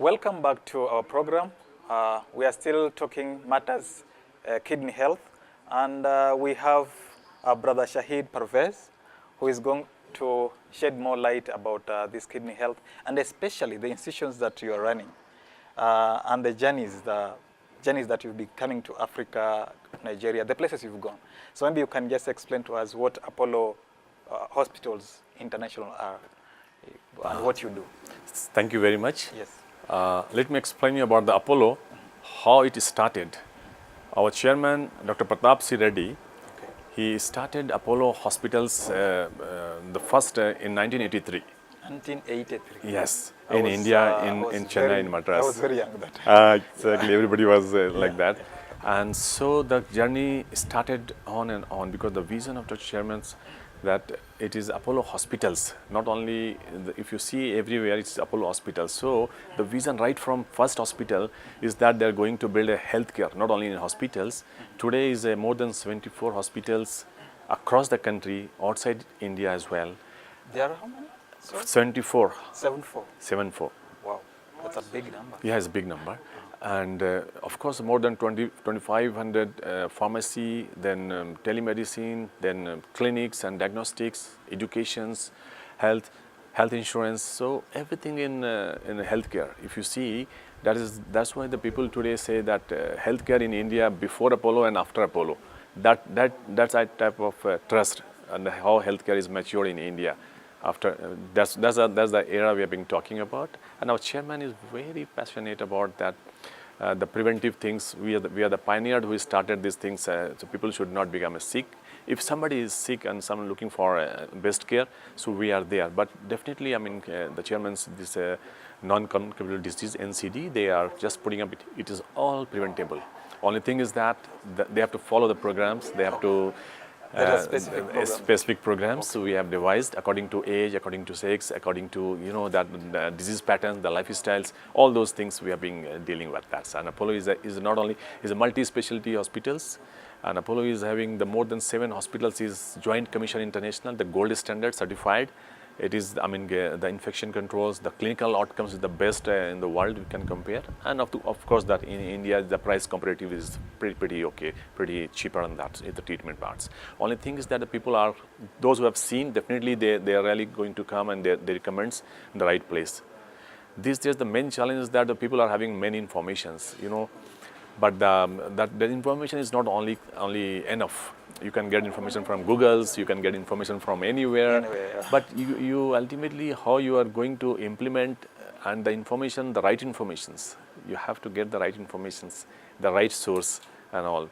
Welcome back to our program. We are still talking matters kidney health, and we have our brother Shahid Parwez, who is going to shed more light about this kidney health, and especially the institutions that you are running, and the journeys that you'll be coming to Africa, Nigeria, the places you've gone. So maybe you can just explain to us what Apollo Hospitals International are and what you do. Thank you very much. Yes. Let me explain you about the Apollo, how it started. Our chairman, Dr. Pratap C. Reddy, he started Apollo Hospitals the first in 1983. 1983. Yes, in India, in Chennai, in Madras. I was very young that time. Exactly, everybody was like that. And so the journey started on and on because the vision of the chairman's that it is Apollo Hospitals, not only, if you see everywhere, it's Apollo Hospitals. So the vision right from first hospital is that they're going to build a healthcare, not only in hospitals. Today is more than 74 hospitals across the country, outside India as well. There are how many? Sorry? 74. 74. 74. Wow, that's a big number. Yeah, it's a big number. And of course, more than 2,500 pharmacy, then telemedicine, then clinics and diagnostics, educations, health insurance. So everything in healthcare. If you see, that's why the people today say that healthcare in India before Apollo and after Apollo. That's a type of trust and how healthcare is mature in India. After that's the era we have been talking about, and our chairman is very passionate about that. The preventive things, we are the pioneer who started these things, so people should not become sick. If somebody is sick and someone looking for best care, so we are there. But definitely, I mean, the chairman's this non-communicable disease NCD, they are just putting up it is all preventable. Only thing is that they have to follow the programs. They have to. Specific programs. So we have devised according to age, according to sex, according to that disease patterns, the lifestyles, all those things we have been dealing with that. And Apollo is a multi-specialty hospitals, and Apollo is having the more than 7 hospitals is Joint Commission International, the gold standard certified. It is, I mean, the infection controls, the clinical outcomes is the best in the world we can compare. And of course that in India, the price comparative is pretty okay, pretty cheaper on that, the treatment parts. Only thing is that the people are, those who have seen, definitely they are really going to come and they recommend the right place. These days, the main challenge is that the people are having many informations, but the information is not only enough. You can get information from Google's, you can get information from anywhere. But you ultimately how you are going to implement and the information, the right informations. You have to get the right informations, the right source and all.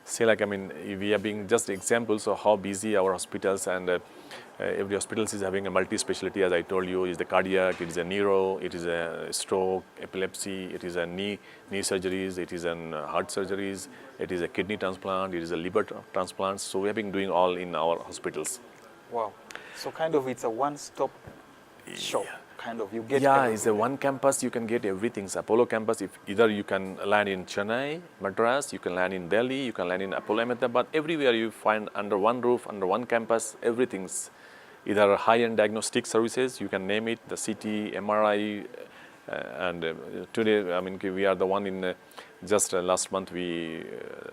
Say like, I mean, we are being just examples of how busy our hospitals and every hospital is having a multi-specialty, as I told you, is the cardiac, it is a neuro, it is a stroke, epilepsy, it is a knee surgeries, it is an heart surgeries, it is a kidney transplant, it is a liver transplant. So we have been doing all in our hospitals. Wow. So kind of it's a one-stop shop. Kind of, you get it's a one campus, you can get everything. So Apollo campus, if either you can land in Chennai, Madras, you can land in Delhi, you can land in Apollo Ahmedabad, everywhere you find under one roof, under one campus, everything's either high-end diagnostic services, you can name it, the CT, MRI, and today, I mean, we are the one in, just last month we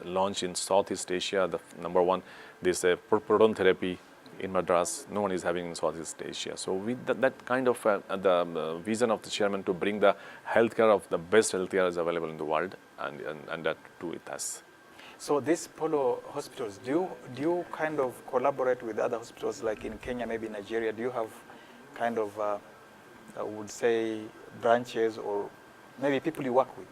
launched in Southeast Asia, the #1, this proton therapy in Madras, no one is having in Southeast Asia. So with that kind of the vision of the chairman to bring the healthcare of the best healthcare is available in the world, and that too with us. So these Apollo hospitals, do you kind of collaborate with other hospitals like in Kenya, maybe Nigeria? Do you have kind of, I would say, branches or maybe people you work with?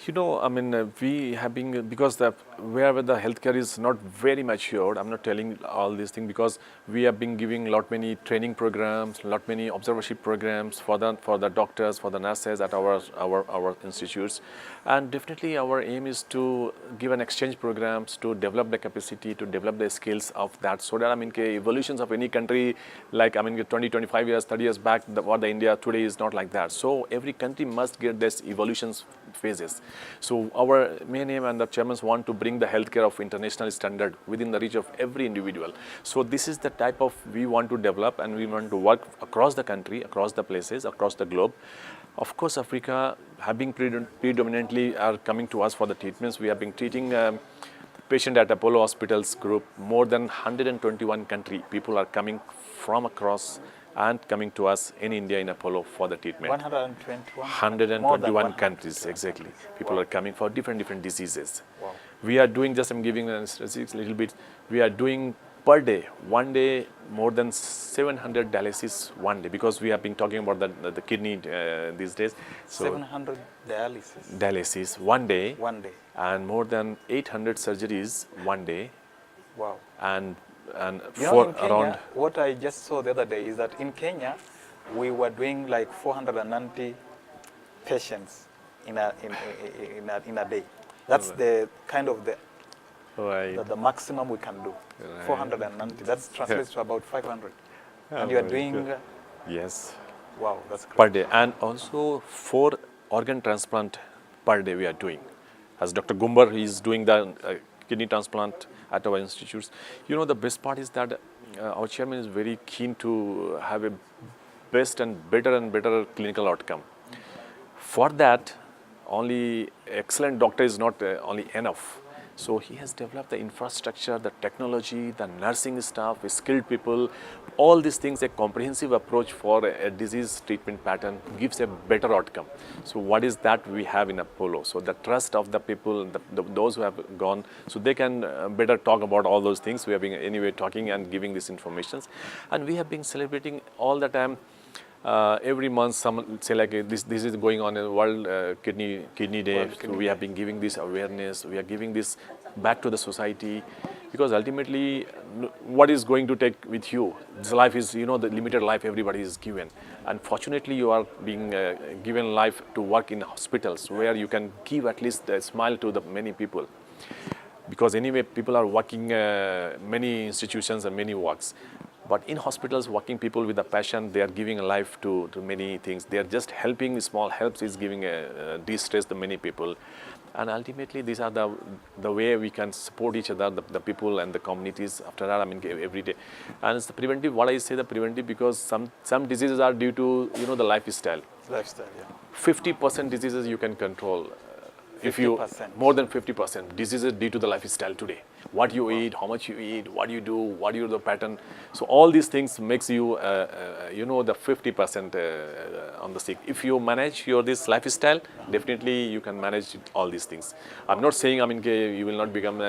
I mean, we have been, because wherever the healthcare is not very matured, I'm not telling all these things because we have been giving lot many training programs, lot many observership programs for the doctors, for the nurses at our institutes, and definitely our aim is to give an exchange programs to develop the capacity, to develop the skills of that, so that I mean, evolutions of any country, like I mean, 20, 25 years, 30 years back, what the India today is not like that. So every country must get this evolutions phases. So our main aim and the chairmans want to bring the healthcare of international standard within the reach of every individual. So this is the type of we want to develop, and we want to work across the country, across the places, across the globe. Of course, Africa having predominantly are coming to us for the treatments. We have been treating patient at Apollo Hospitals Group. More than 121 country people are coming from across and coming to us in India in Apollo for the treatment. 121 countries, exactly. People are coming for different diseases. Wow. We are doing, just I'm giving a little bit, we are doing per day, one day, more than 700 dialysis one day, because we have been talking about the kidney these days. So 700 dialysis? Dialysis one day. One day. And more than 800 surgeries one day. Wow. And for around, what I just saw the other day is that in Kenya, we were doing like 490 patients in a day. That's the kind of the maximum we can do. 490. That translates to about 500. And you are doing. Yes. Wow, that's great. Per day, and also 4 organ transplant per day we are doing. As Dr. Gumber, he is doing the kidney transplant at our institutes. You know, the best part is that our chairman is very keen to have a best and better clinical outcome. For that, only excellent doctor is not only enough. So he has developed the infrastructure, the technology, the nursing staff, skilled people, all these things. A comprehensive approach for a disease treatment pattern gives a better outcome. So what is that we have in Apollo? So the trust of the people, those who have gone, so they can better talk about all those things. We have been anyway talking and giving these informations, and we have been celebrating all the time. Every month, someone say like this is going on a World Kidney Day. So we have been giving this awareness. We are giving this back to the society, because ultimately, what is going to take with you? This life is, you know, the limited life everybody is given. Unfortunately, you are being given life to work in hospitals where you can give at least a smile to the many people. Because anyway, people are working many institutions and many works. But in hospitals, working people with a passion, they are giving a life to many things. They are just helping, small helps is giving a de-stress to many people. And ultimately, these are the way we can support each other, the people and the communities. After that, I mean, every day. And it's the preventive, what I say the preventive, because some diseases are due to, you know, the lifestyle. Lifestyle, yeah. 50% diseases you can control. If you, more than 50% diseases due to the lifestyle today. What you eat, how much you eat, what you do, what you do the pattern. So all these things makes you, you know, the 50% on the sick. If you manage this lifestyle, definitely you can manage all these things. I'm not saying, I mean, you will not become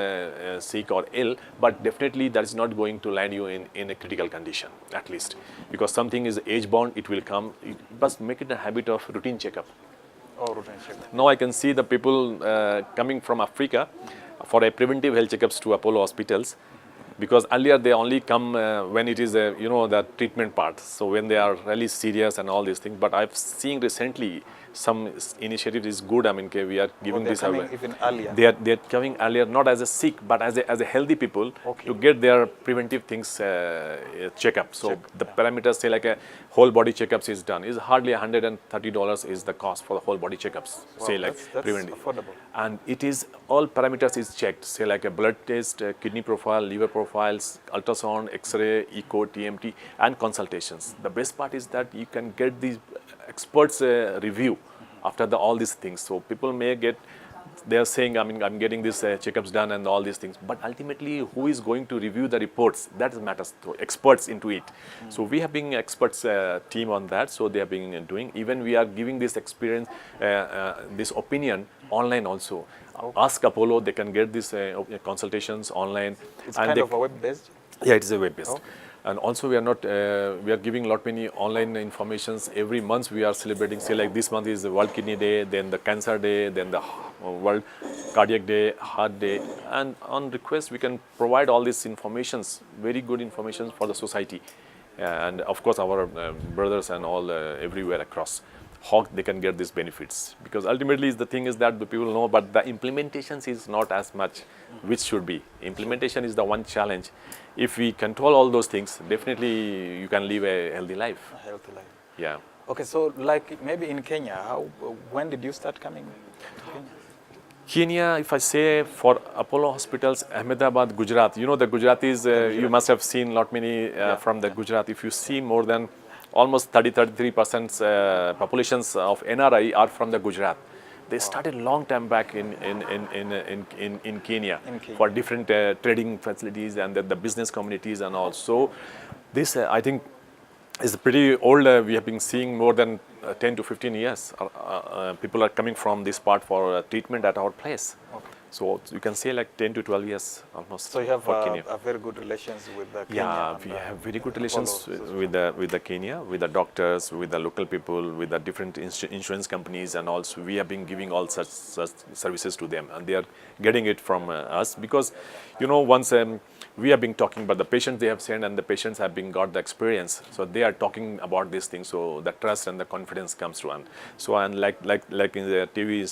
sick or ill, but definitely that is not going to land you in a critical condition, at least. Because something is age-bound, it will come. You must make it a habit of routine checkup. Oh, routine checkup. Now I can see the people coming from Africa for a preventive health checkups to Apollo hospitals, because earlier they only come when it is you know, the treatment part. So when they are really serious and all these things. But I've seen recently some initiative is good. I mean, we are giving this away. Even earlier. They are coming earlier, not as a sick, but as a healthy people, to get their preventive things checkup. So the parameters, say like a whole body checkups is done. Is hardly $130 is the cost for the whole body checkups. Wow, say like that's preventive. Affordable. And it is all parameters is checked. Say like a blood test, kidney profile, liver profiles, ultrasound, X-ray, echo, TMT, and consultations. The best part is that you can get these experts review after all these things. So people may get, they are saying, I mean, I'm getting these checkups done and all these things. But ultimately, who is going to review the reports? That matters. So experts into it. So we have been experts team on that. So they have been doing. Even we are giving this experience, this opinion online also. Ask Apollo. They can get these consultations online. It's kind of a web-based. Yeah, it is a web-based. And also we are giving a lot many online informations. Every month we are celebrating, say like this month is the World Kidney Day, then the Cancer Day, then the World Cardiac Day, Heart Day. And on request, we can provide all these informations, very good information for the society. And of course, our brothers and all everywhere across, how they can get these benefits. Because ultimately the thing is that the people know, but the implementations is not as much, which should be. Implementation is the one challenge. If we control all those things, definitely you can live a healthy life. A healthy life. Yeah. Okay, so like maybe in Kenya, when did you start coming to Kenya? Kenya, if I say for Apollo hospitals, Ahmedabad, Gujarat, you know the Gujaratis, you must have seen lot many from the Gujarat. If you see more than almost 33% populations of NRI are from the Gujarat. They started long time back in Kenya for different trading facilities and the business communities and all. So this I think is pretty old. We have been seeing more than 10 to 15 years. People are coming from this part for treatment at our place. Okay. So you can say like 10 to 12 years almost. So you have for Kenya. a very good relations with the Kenya. Yeah, we have very good relations with the Kenya, with the doctors, with the local people, with the different insurance companies, and also we have been giving all such services to them, and they are getting it from us because, you know, once we have been talking about the patients they have sent, and the patients have been got the experience, so they are talking about these things, so the trust and the confidence comes to one. So and like in the TV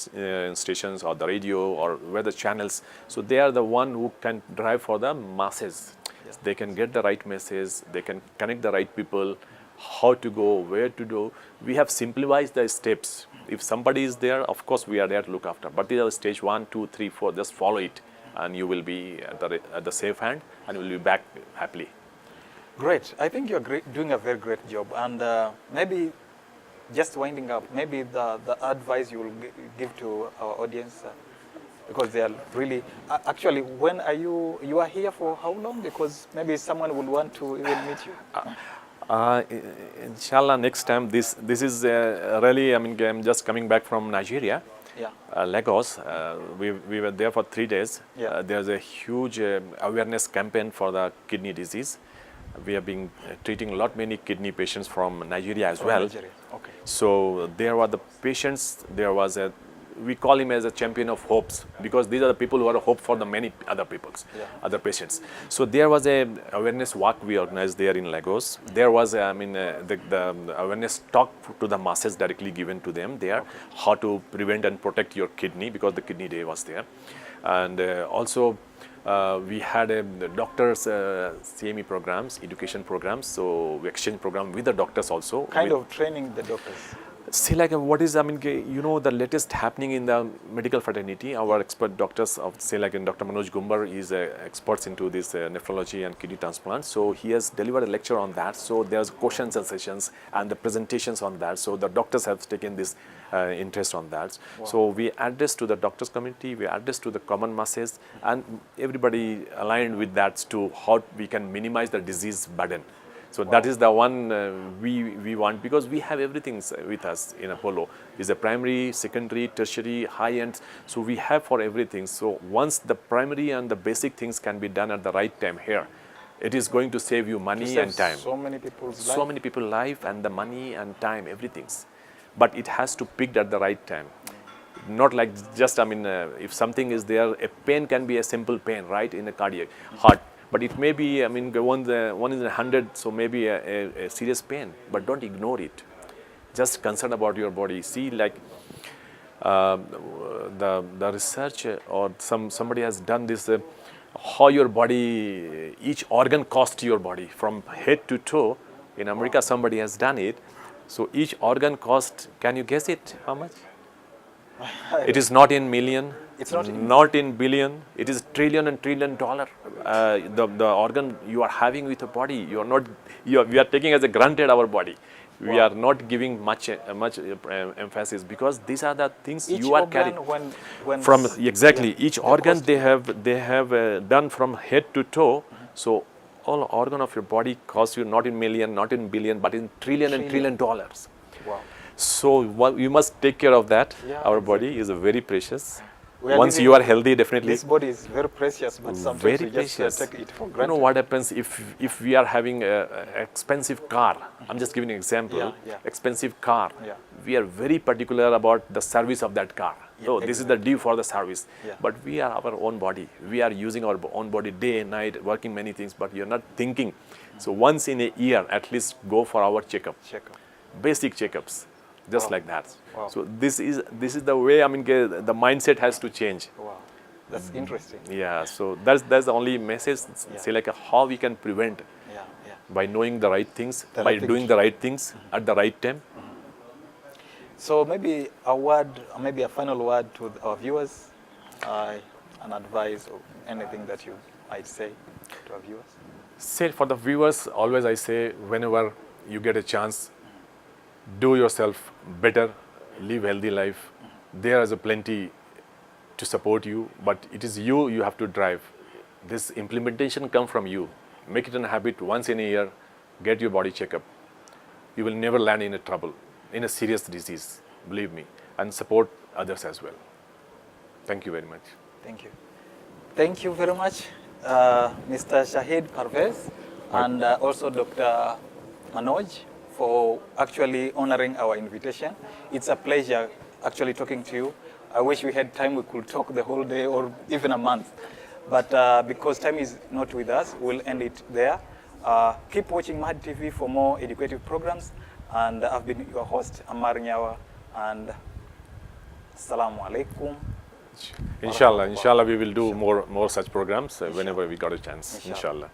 stations or the radio or where the channels, so they are the one who can drive for the masses. Yes. They can get the right message, they can connect the right people, how to go, where to go. We have simplified the steps. If somebody is there, of course we are there to look after, but these are stage 1, 2, 3, 4, just follow it and you will be at the safe hand and you will be back happily. Great. I think you're doing a very great job, and maybe just winding up, maybe the advice you will give to our audience, because they are really, actually, when are you are here for how long? Because maybe someone will want to even meet you. Inshallah, next time. This is really, I mean, I'm just coming back from Nigeria. Yeah. Lagos. We were there for 3 days. Yeah. There's a huge awareness campaign for the kidney disease. We have been treating many kidney patients from Nigeria as well. Nigeria. Okay. So there were the patients. There was we call him as a champion of hopes, because these are the people who are a hope for the many other peoples, other patients. So there was a awareness walk we organized there in Lagos. There was the awareness talk to the masses directly given to them there, how to prevent and protect your kidney, because the kidney day was there. And also we had doctors CME programs, education programs, so we exchange program with the doctors also. Kind of training the doctors. See, like what is, I mean, you know, the latest happening in the medical fraternity, our expert doctors of, say, like in Dr. Manoj Gumber is experts into this nephrology and kidney transplant. So he has delivered a lecture on that. So there's questions and sessions and the presentations on that. So the doctors have taken this interest on that. Wow. So we address to the doctors community, we address to the common masses, and everybody aligned with that to how we can minimize the disease burden. So that is the one we want, because we have everything with us in Apollo. It's a primary, secondary, tertiary, high-end. So we have for everything. So once the primary and the basic things can be done at the right time here, it is going to save you money and time. So many people's life. So many people's life and the money and time, everything. But it has to pick at the right time. Not like just, I mean, if something is there, a pain can be a simple pain, right, in a cardiac heart. But it may be, I mean, one is 100, so maybe a serious pain. But don't ignore it. Just concern about your body. See, like the research or somebody has done this, how your body, each organ costs your body from head to toe. In America, somebody has done it. So each organ cost, can you guess it? How much? It is not in million. It's not in billion. It is trillion and trillion dollar. The organ you are having with your body, we are taking as a granted our body. We are not giving much emphasis, because these are the things each you are carrying from exactly each organ they have done from head to toe. So all organ of your body costs you not in million, not in billion, but in trillion and trillion dollars. Wow. So you must take care of that. Yeah, our body is very precious. Once you are healthy, definitely. This body is very precious, but sometimes we just take it for granted. You know what happens if we are having an expensive car? I'm just giving an example. Expensive car. We are very particular about the service of that car. So this is the due for the service. But we are our own body. We are using our own body day and night, working many things, but you're not thinking. So once in a year, at least go for our checkup. Basic checkups. Just like that. Wow. So this is the way, I mean, the mindset has to change. Wow, that's interesting. Yeah, so that's the only message. Say like how we can prevent by knowing the right things, by doing the right things at the right time. So maybe a word, maybe a final word to our viewers. an advice or anything that you might say to our viewers? Say for the viewers, always I say, whenever you get a chance, do yourself better, live healthy life. There is a plenty to support you, but it is you have to drive. This implementation come from you. Make it a habit once in a year, get your body checkup. You will never land in a trouble, in a serious disease, believe me, and support others as well. Thank you very much. Thank you. Thank you very much, Mr. Shahid Parwez, and also Dr. Manoj, for actually honoring our invitation. It's a pleasure actually talking to you. I wish we had time, we could talk the whole day or even a month. But because time is not with us, we'll end it there. Keep watching Mahdi TV for more educative programs. And I've been your host, Ammar Nyawa, and Assalamu alaikum. Inshallah, we will do more such programs whenever we got a chance. Inshallah.